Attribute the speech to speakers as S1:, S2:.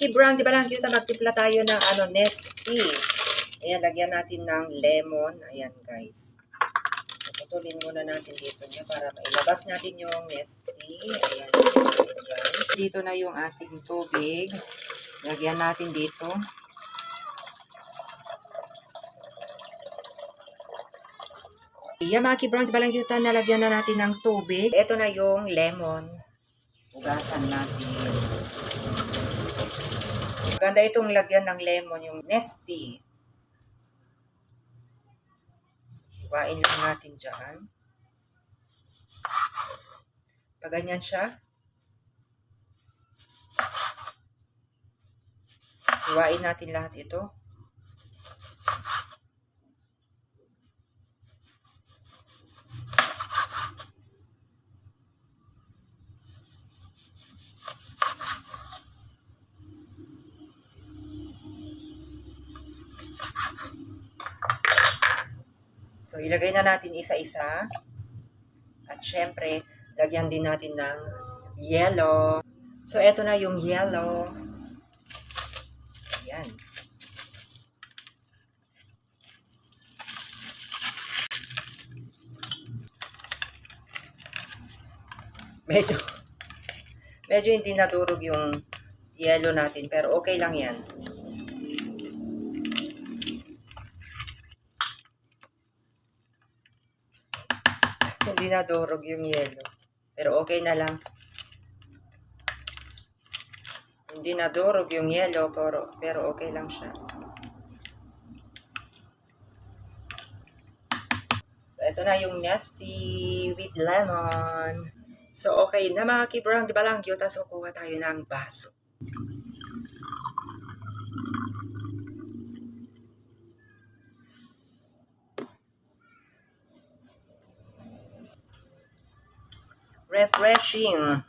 S1: kibrang, di ba lang cute, magtimpla tayo ng Nestea. Ayan, lagyan natin ng lemon. Ayan, guys. Putulin muna natin dito niya para mailabas natin yung Nestea. Ayan. Ayan. Dito na yung ating tubig. Lagyan natin dito. Ayan, mga kibrang, di ba lang cute, nalagyan na natin ng tubig. Ito na yung lemon. Ugasan natin. Maganda itong lagyan ng lemon, yung Nestea. Hiwain lang natin dyan. Pag ganyan siya, hiwain natin lahat ito. So, ilagay na natin isa-isa. At syempre, lagyan din natin ng yellow. So, eto na yung yellow. Ayan. Medyo hindi nadurog yung yellow natin, pero okay lang yan. Hindi nadurog yung yellow, pero okay na lang. Hindi nadurog yung yellow, pero okay lang siya. So, ito na yung Nestea with lemon. So, okay na mga kibrang, di ba lang cute? So, kuha tayo ng baso. Refreshing.